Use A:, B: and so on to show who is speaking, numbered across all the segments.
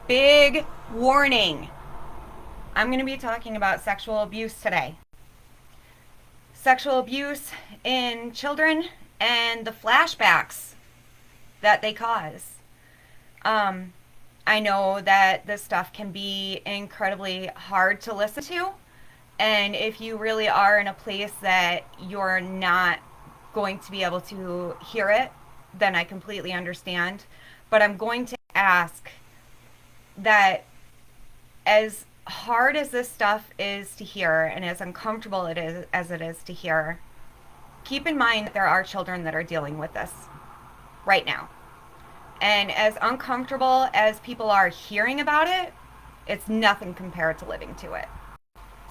A: Big warning. I'm going to be talking about sexual abuse today. Sexual abuse in children and the flashbacks that they cause. Um, I know that this stuff can be incredibly hard to listen to. And if you really are in a place that you're not going to be able to hear it, then I completely understand. But I'm going to ask that as hard as this stuff is to hear and as uncomfortable it is as it is to hear, keep in mind that there are children that are dealing with this right now. And as uncomfortable as people are hearing about it, it's nothing compared to living to it.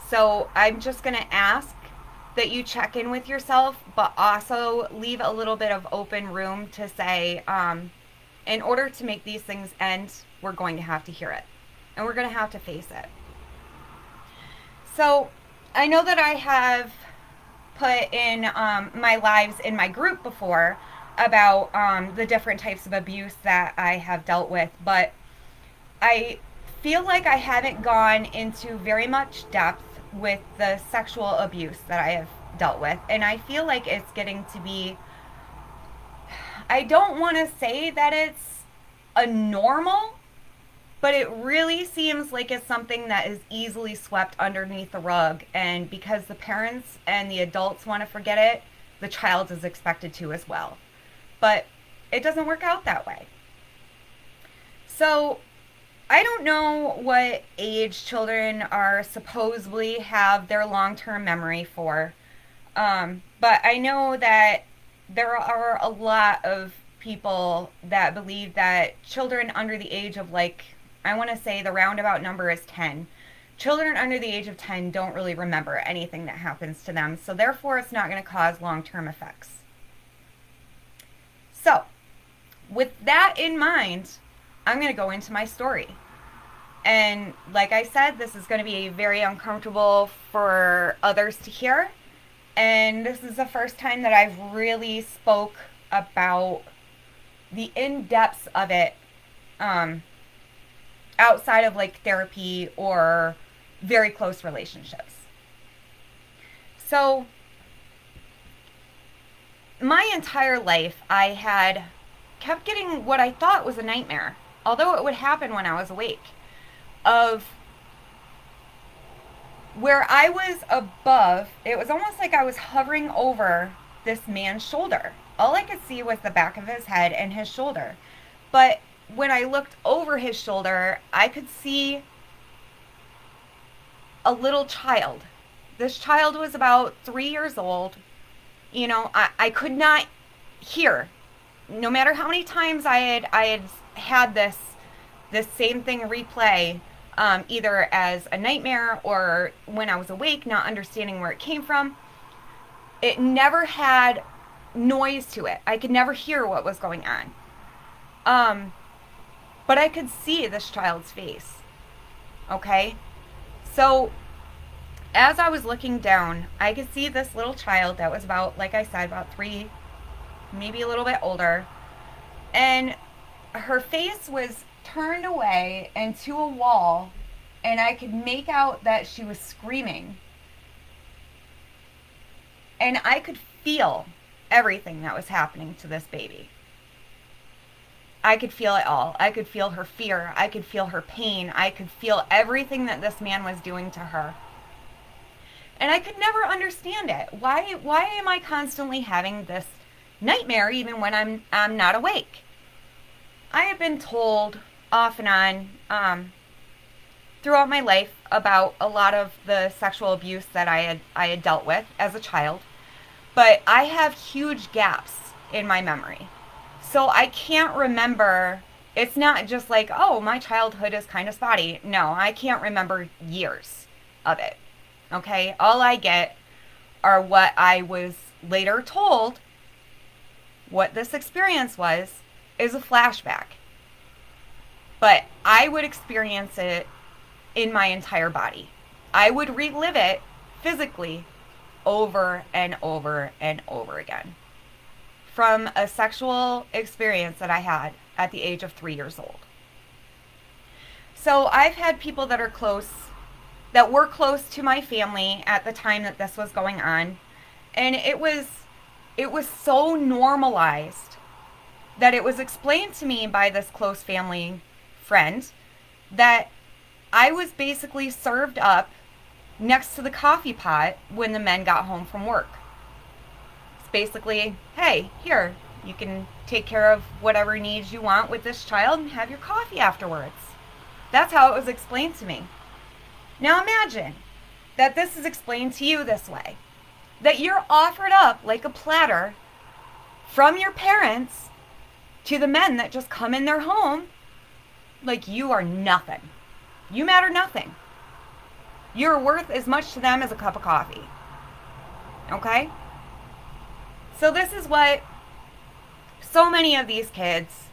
A: So I'm just going to ask that you check in with yourself, but also leave a little bit of open room to say, in order to make these things end, we're going to have to hear it. And we're going to have to face it. So I know that I have put in my lives in my group before about the different types of abuse that I have dealt with, but I feel like I haven't gone into very much depth with the sexual abuse that I have dealt with. And I feel like it's getting to be, I don't want to say that it's a normal, but it really seems like it's something that is easily swept underneath the rug. And because the parents and the adults want to forget it, the child is expected to as well. But it doesn't work out that way. So I don't know what age children are supposedly have their long-term memory for, but I know that there are a lot of people that believe that children under the age of, like, I want to say the roundabout number is 10. Children under the age of 10 don't really remember anything that happens to them, so therefore it's not going to cause long-term effects. So, with that in mind, I'm going to go into my story. And like I said, this is going to be very uncomfortable for others to hear. And this is the first time that I've really spoke about the in-depths of it outside of like therapy or very close relationships. So, my entire life, I had kept getting what I thought was a nightmare, although it would happen when I was awake, of where I was above. It was almost like I was hovering over this man's shoulder. All I could see was the back of his head and his shoulder. But when I looked over his shoulder, I could see a little child. This child was about 3 years old. You know, I could not hear. No matter how many times I had this same thing replay, either as a nightmare or when I was awake, not understanding where it came from. It never had noise to it. I could never hear what was going on. But I could see this child's face. Okay? So, as I was looking down, I could see this little child that was about, like I said, about 3, maybe a little bit older. And her face was turned away into a wall, and I could make out that she was screaming. And I could feel everything that was happening to this baby. I could feel it all. I could feel her fear. I could feel her pain. I could feel everything that this man was doing to her. And I could never understand it. Why am I constantly having this nightmare even when I'm not awake? I have been told off and on throughout my life about a lot of the sexual abuse that I had dealt with as a child, but I have huge gaps in my memory. So I can't remember. It's not just like, oh, my childhood is kind of spotty. No, I can't remember years of it. Okay? All I get are what I was later told what this experience was is a flashback. But I would experience it in my entire body. I would relive it physically over and over and over again from a sexual experience that I had at the age of 3 years old. So I've had people that were close to my family at the time that this was going on, and it was so normalized that it was explained to me by this close family friend that I was basically served up next to the coffee pot when the men got home from work. It's basically, hey, here, you can take care of whatever needs you want with this child and have your coffee afterwards. That's how it was explained to me. Now imagine that this is explained to you this way, that you're offered up like a platter from your parents to the men that just come in their home like you are nothing. You matter nothing. You're worth as much to them as a cup of coffee. Okay? So this is what so many of these kids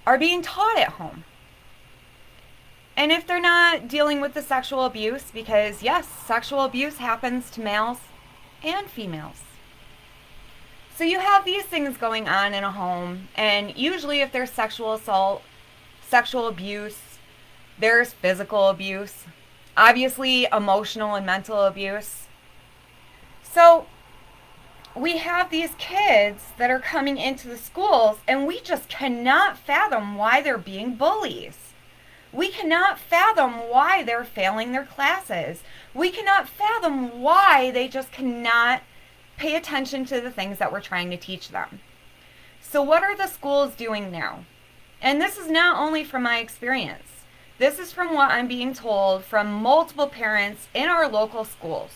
A: are being taught at home. And if they're not dealing with the sexual abuse, because yes, sexual abuse happens to males and females. So you have these things going on in a home, and usually if there's sexual assault, sexual abuse, there's physical abuse, obviously emotional and mental abuse. So we have these kids that are coming into the schools, and we just cannot fathom why they're being bullies. We cannot fathom why they're failing their classes. We cannot fathom why they just cannot pay attention to the things that we're trying to teach them. So what are the schools doing now? And this is not only from my experience. This is from what I'm being told from multiple parents in our local schools.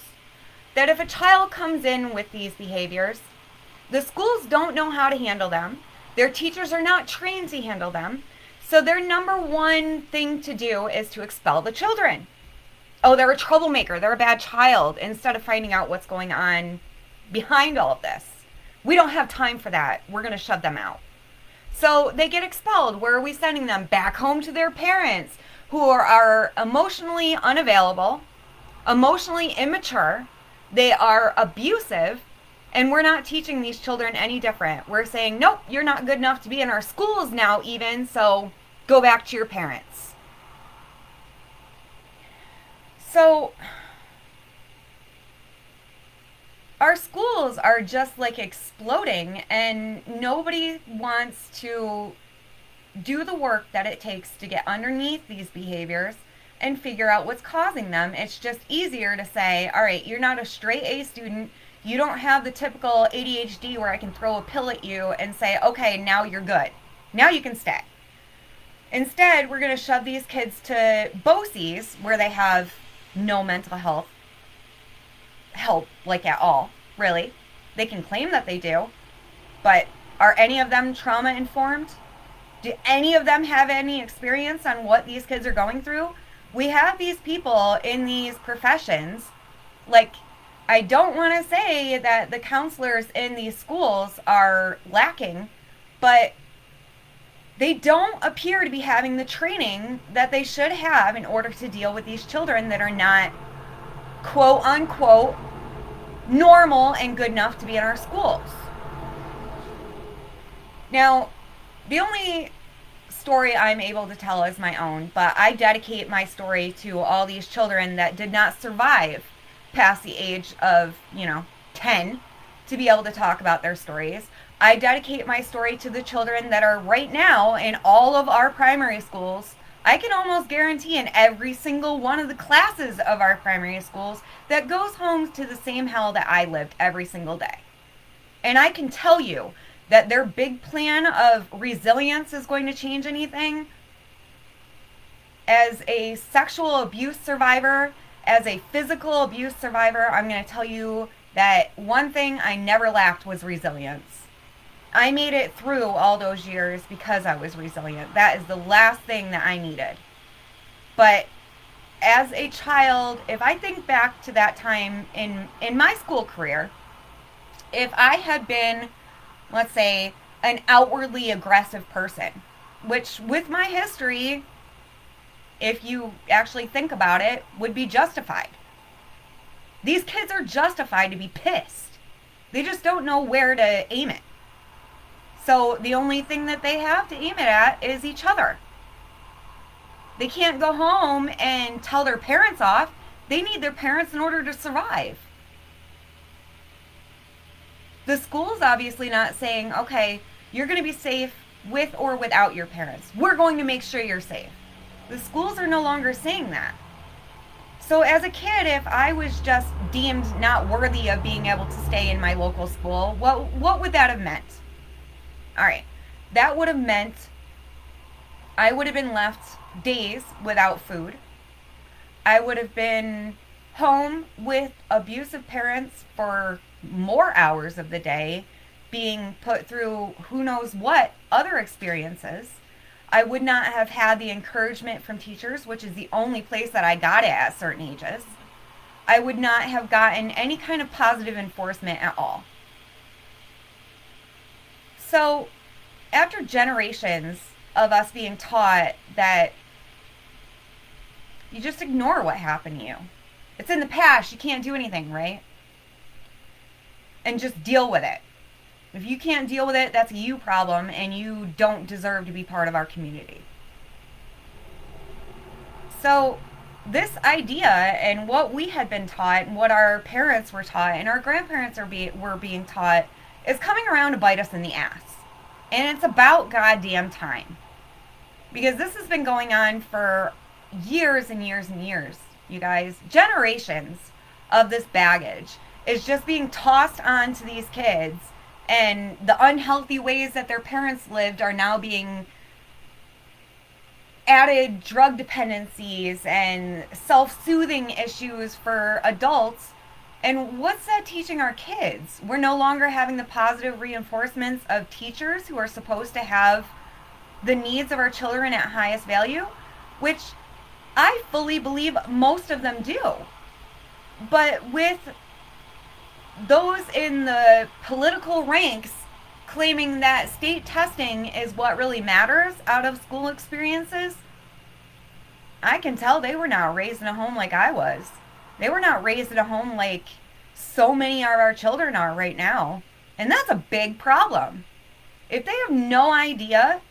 A: That if a child comes in with these behaviors, the schools don't know how to handle them. Their teachers are not trained to handle them. So their number one thing to do is to expel the children. Oh, they're a troublemaker. They're a bad child. Instead of finding out what's going on behind all of this. We don't have time for that. We're going to shut them out. So they get expelled. Where are we sending them? Back home to their parents who are emotionally unavailable, emotionally immature. They are abusive. And we're not teaching these children any different. We're saying, nope, you're not good enough to be in our schools now even, so go back to your parents. So our schools are just like exploding, and nobody wants to do the work that it takes to get underneath these behaviors and figure out what's causing them. It's just easier to say, all right, you're not a straight A student. You don't have the typical ADHD where I can throw a pill at you and say, okay, now you're good. Now you can stay. Instead, we're going to shove these kids to BOCES where they have no mental health help, like at all, really. They can claim that they do, but are any of them trauma informed? Do any of them have any experience on what these kids are going through? We have these people in these professions, like, I don't want to say that the counselors in these schools are lacking, but they don't appear to be having the training that they should have in order to deal with these children that are not, quote unquote, normal and good enough to be in our schools. Now, the only story I'm able to tell is my own, but I dedicate my story to all these children that did not survive past the age of, 10 to be able to talk about their stories. I dedicate my story to the children that are right now in all of our primary schools. I can almost guarantee in every single one of the classes of our primary schools that goes home to the same hell that I lived every single day. And I can tell you that their big plan of resilience is going to change anything. As a sexual abuse survivor, as a physical abuse survivor, I'm going to tell you that one thing I never lacked was resilience. I made it through all those years because I was resilient. That is the last thing that I needed. But as a child, if I think back to that time in my school career, if I had been, let's say, an outwardly aggressive person, which with my history, if you actually think about it, would be justified. These kids are justified to be pissed. They just don't know where to aim it. So the only thing that they have to aim it at is each other. They can't go home and tell their parents off. They need their parents in order to survive. The school's obviously not saying, okay, you're going to be safe with or without your parents. We're going to make sure you're safe. The schools are no longer saying that. So as a kid, if I was just deemed not worthy of being able to stay in my local school, what would that have meant? All right. That would have meant I would have been left days without food. I would have been home with abusive parents for more hours of the day, being put through who knows what other experiences. I would not have had the encouragement from teachers, which is the only place that I got it at certain ages. I would not have gotten any kind of positive enforcement at all. So, after generations of us being taught that you just ignore what happened to you, it's in the past, you can't do anything, right? And just deal with it. If you can't deal with it, that's a you problem, and you don't deserve to be part of our community. So, this idea and what we had been taught, and what our parents were taught, and our grandparents were being taught, is coming around to bite us in the ass. And it's about goddamn time. Because this has been going on for years and years and years, you guys. Generations of this baggage is just being tossed onto these kids, and the unhealthy ways that their parents lived are now being added drug dependencies and self-soothing issues for adults. And what's that teaching our kids? We're no longer having the positive reinforcements of teachers who are supposed to have the needs of our children at highest value, which I fully believe most of them do. But with those in the political ranks claiming that state testing is what really matters out of school experiences, I can tell they were not raised in a home like I was. They were not raised in a home like so many of our children are right now. And that's a big problem. If they have no idea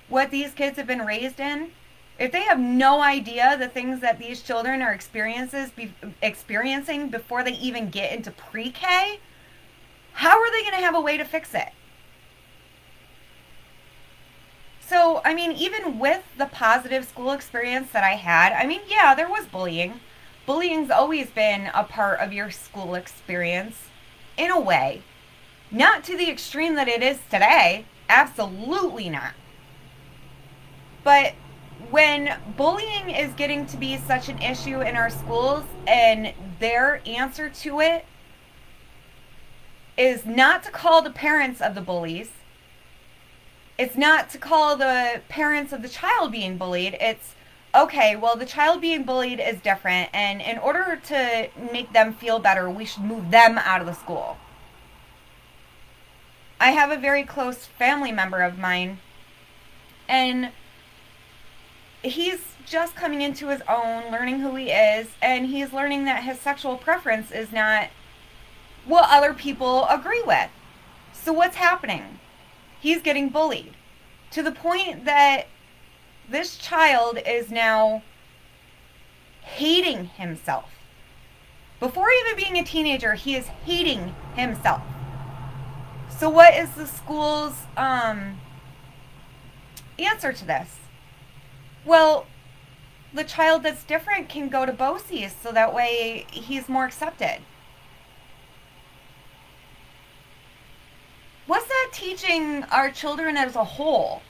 A: what these kids have been raised in, if they have no idea the things that these children are experiencing before they even get into pre-K, how are they going to have a way to fix it? So, I mean, even with the positive school experience that I had, I mean, yeah, there was bullying. Bullying's always been a part of your school experience, in a way. Not to the extreme that it is today. Absolutely not. But when bullying is getting to be such an issue in our schools, and their answer to it is not to call the parents of the bullies, it's not to call the parents of the child being bullied, it's, okay, well, the child being bullied is different, and in order to make them feel better, we should move them out of the school. I have a very close family member of mine, and he's just coming into his own, learning who he is, and he's learning that his sexual preference is not what other people agree with. So what's happening? He's getting bullied to the point that this child is now hating himself. Before even being a teenager, he is hating himself. So what is the school's answer to this? Well, the child that's different can go to BOCES so that way he's more accepted. What's that teaching our children as a whole?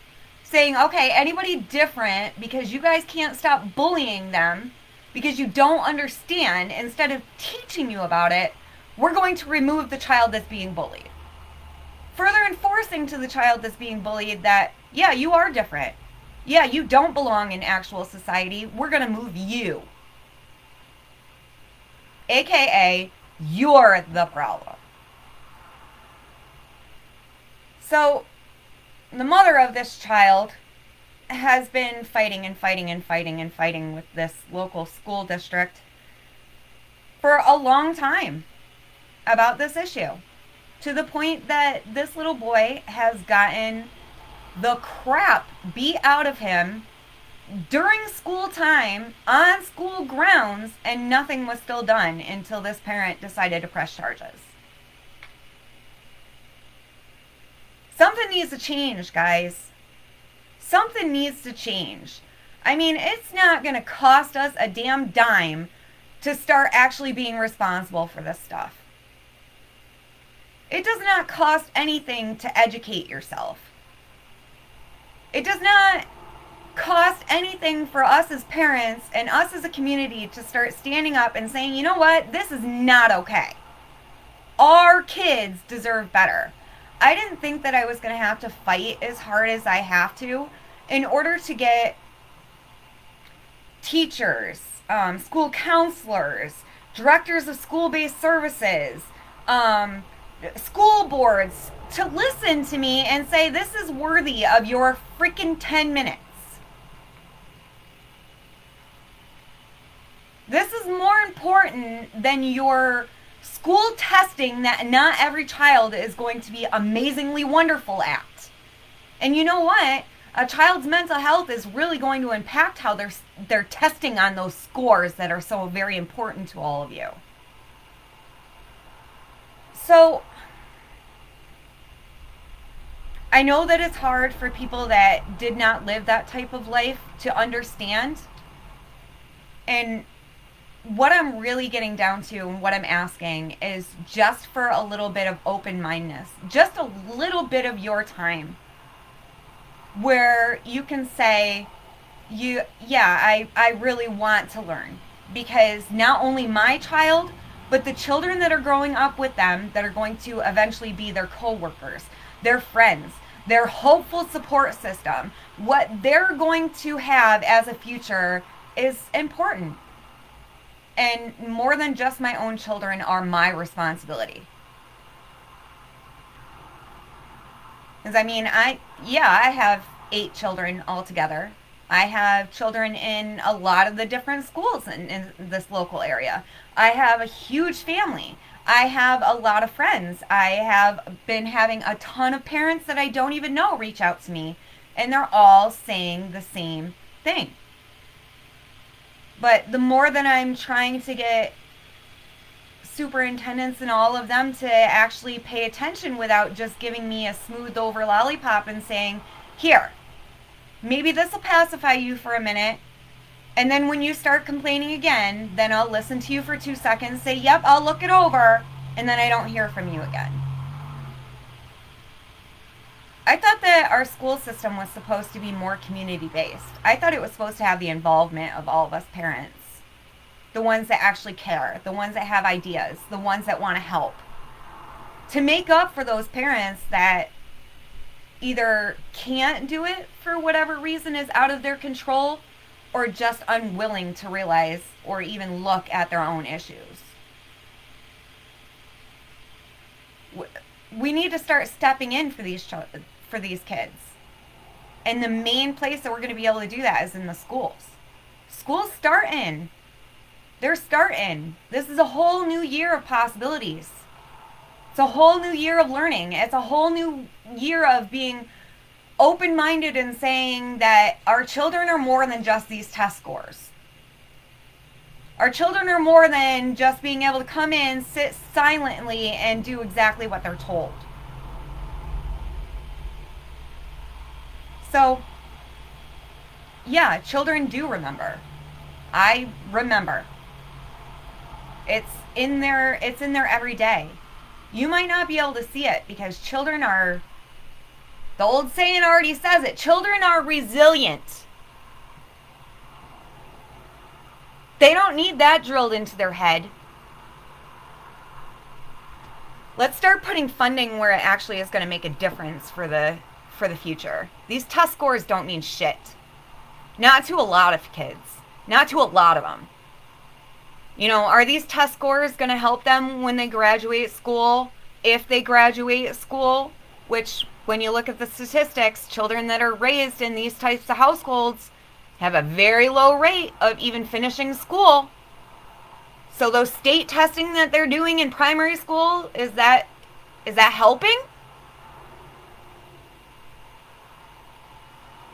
A: Saying, okay, anybody different, because you guys can't stop bullying them, because you don't understand, instead of teaching you about it, we're going to remove the child that's being bullied. Further enforcing to the child that's being bullied that, yeah, you are different. Yeah, you don't belong in actual society. We're going to move you. AKA, you're the problem. So, the mother of this child has been fighting and fighting and fighting and fighting with this local school district for a long time about this issue. To the point that this little boy has gotten the crap beat out of him during school time on school grounds, and nothing was still done until this parent decided to press charges. Something needs to change, guys. Something needs to change. I mean, it's not going to cost us a damn dime to start actually being responsible for this stuff. It does not cost anything to educate yourself. It does not cost anything for us as parents and us as a community to start standing up and saying, you know what, this is not okay. Our kids deserve better. I didn't think that I was going to have to fight as hard as I have to in order to get teachers, school counselors, directors of school-based services, school boards to listen to me and say this is worthy of your freaking 10 minutes. This is more important than your school testing that not every child is going to be amazingly wonderful at. And you know what? A child's mental health is really going to impact how they're testing on those scores that are so very important to all of you. So, I know that it's hard for people that did not live that type of life to understand. And what I'm really getting down to and what I'm asking is just for a little bit of open-mindedness. Just a little bit of your time where you can say, I really want to learn. Because not only my child, but the children that are growing up with them that are going to eventually be their co-workers, their friends, their hopeful support system, what they're going to have as a future is important. And more than just my own children are my responsibility. Because I mean, I have 8 children altogether. I have children in a lot of the different schools in this local area. I have a huge family. I have a lot of friends. I have been having a ton of parents that I don't even know reach out to me. And they're all saying the same thing. But the more that I'm trying to get superintendents and all of them to actually pay attention without just giving me a smooth over lollipop and saying, here, maybe this will pacify you for a minute. And then when you start complaining again, then I'll listen to you for 2 seconds, say, yep, I'll look it over. And then I don't hear from you again. I thought that our school system was supposed to be more community-based. I thought it was supposed to have the involvement of all of us parents. The ones that actually care. The ones that have ideas. The ones that want to help. To make up for those parents that either can't do it for whatever reason is out of their control or just unwilling to realize or even look at their own issues. We need to start stepping in for these kids. And the main place that we're going to be able to do that is in the schools. Schools starting. They're starting. This is a whole new year of possibilities. It's a whole new year of learning. It's a whole new year of being open-minded and saying that our children are more than just these test scores. Our children are more than just being able to come in, sit silently, and do exactly what they're told. So, yeah, children do remember. I remember. It's in there every day. You might not be able to see it because children are, the old saying already says it, children are resilient. They don't need that drilled into their head. Let's start putting funding where it actually is going to make a difference for the future. These test scores don't mean shit. Not to a lot of kids. Not to a lot of them. You know, are these test scores going to help them when they graduate school? If they graduate school? Which, when you look at the statistics, children that are raised in these types of households have a very low rate of even finishing school. So those state testing that they're doing in primary school, is that helping?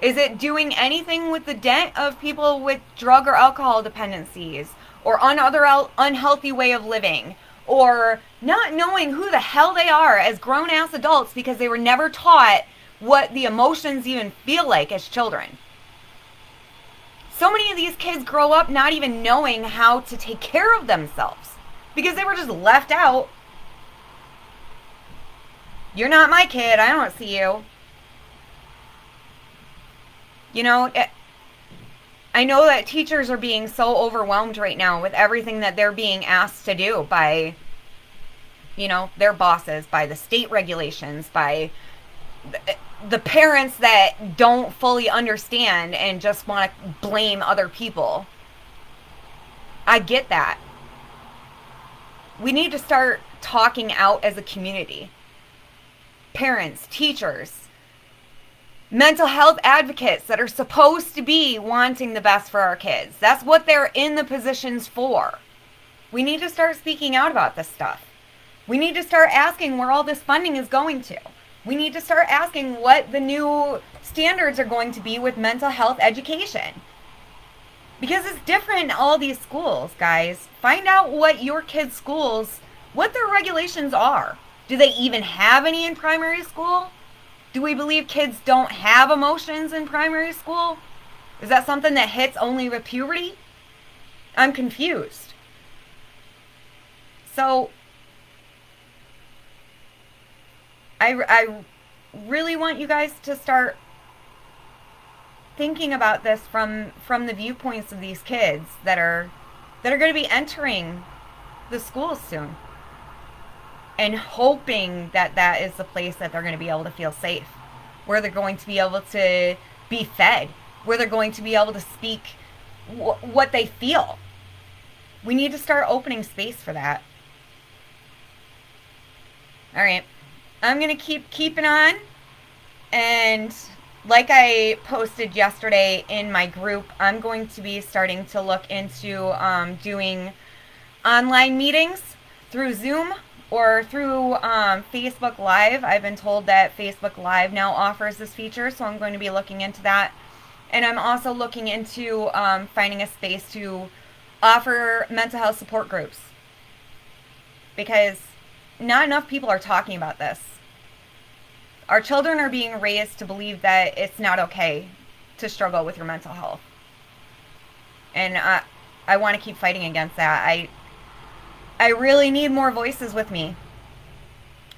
A: Is it doing anything with the dent of people with drug or alcohol dependencies or other unhealthy way of living or not knowing who the hell they are as grown ass adults because they were never taught what the emotions even feel like as children? So many of these kids grow up not even knowing how to take care of themselves because they were just left out. You're not my kid. I don't see you. You know, I know that teachers are being so overwhelmed right now with everything that they're being asked to do by, you know, their bosses, by the state regulations, by the parents that don't fully understand and just want to blame other people. I get that. We need to start talking out as a community. Parents, teachers, mental health advocates that are supposed to be wanting the best for our kids. That's what they're in the positions for. We need to start speaking out about this stuff. We need to start asking where all this funding is going to. We need to start asking what the new standards are going to be with mental health education. Because it's different in all these schools, guys. Find out what your kids' schools, what their regulations are. Do they even have any in primary school? Do we believe kids don't have emotions in primary school? Is that something that hits only with puberty? I'm confused. So, I really want you guys to start thinking about this from the viewpoints of these kids that are going to be entering the schools soon. And hoping that that is the place that they're going to be able to feel safe, where they're going to be able to be fed, where they're going to be able to speak what they feel. We need to start opening space for that. All right. I'm going to keep keeping on. And like I posted yesterday in my group, I'm going to be starting to look into doing online meetings through Zoom or through Facebook Live. I've been told that Facebook Live now offers this feature, so I'm going to be looking into that. And I'm also looking into finding a space to offer mental health support groups. Because not enough people are talking about this. Our children are being raised to believe that it's not okay to struggle with your mental health. And I want to keep fighting against that. I really need more voices with me.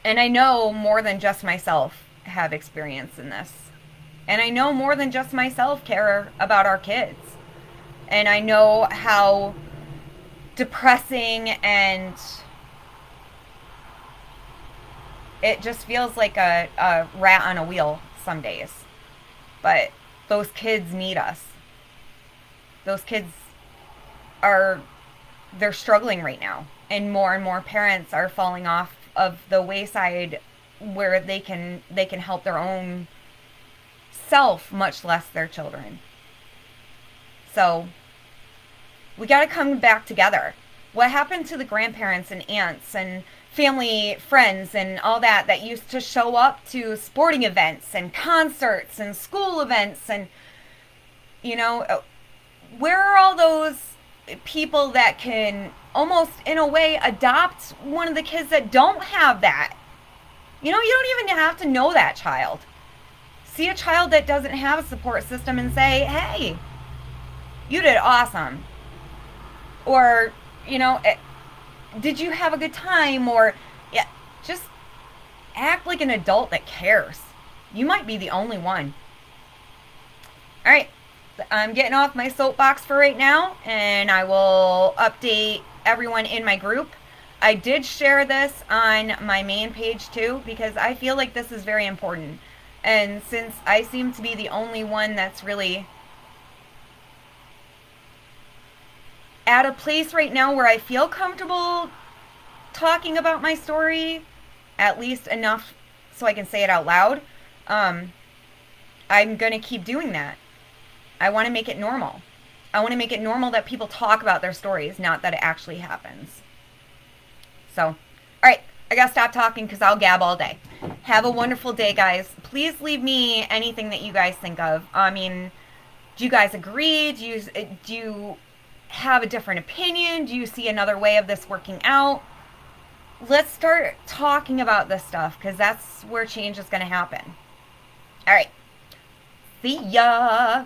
A: And I know more than just myself have experience in this. And I know more than just myself care about our kids. And I know how depressing and it just feels like a rat on a wheel some days. But those kids need us. Those kids they're struggling right now. And more parents are falling off of the wayside where they can help their own self, much less their children. So we got to come back together. What happened to the grandparents and aunts and family friends and all that used to show up to sporting events and concerts and school events? And you know, where are all those people that can almost in a way adopt one of the kids that don't have that? You know, you don't even have to know that child. See a child that doesn't have a support system and say, hey, you did awesome. Or, you know, did you have a good time? Or yeah, just act like an adult that cares. You might be the only one. All right. I'm getting off my soapbox for right now, and I will update everyone in my group. I did share this on my main page too, because I feel like this is very important. And since I seem to be the only one that's really at a place right now where I feel comfortable talking about my story, at least enough so I can say it out loud, I'm going to keep doing that. I want to make it normal. I want to make it normal that people talk about their stories, not that it actually happens. So, all right. I gotta stop talking because I'll gab all day. Have a wonderful day, guys. Please leave me anything that you guys think of. I mean, do you guys agree? Do you have a different opinion? Do you see another way of this working out? Let's start talking about this stuff because that's where change is going to happen. All right. See ya.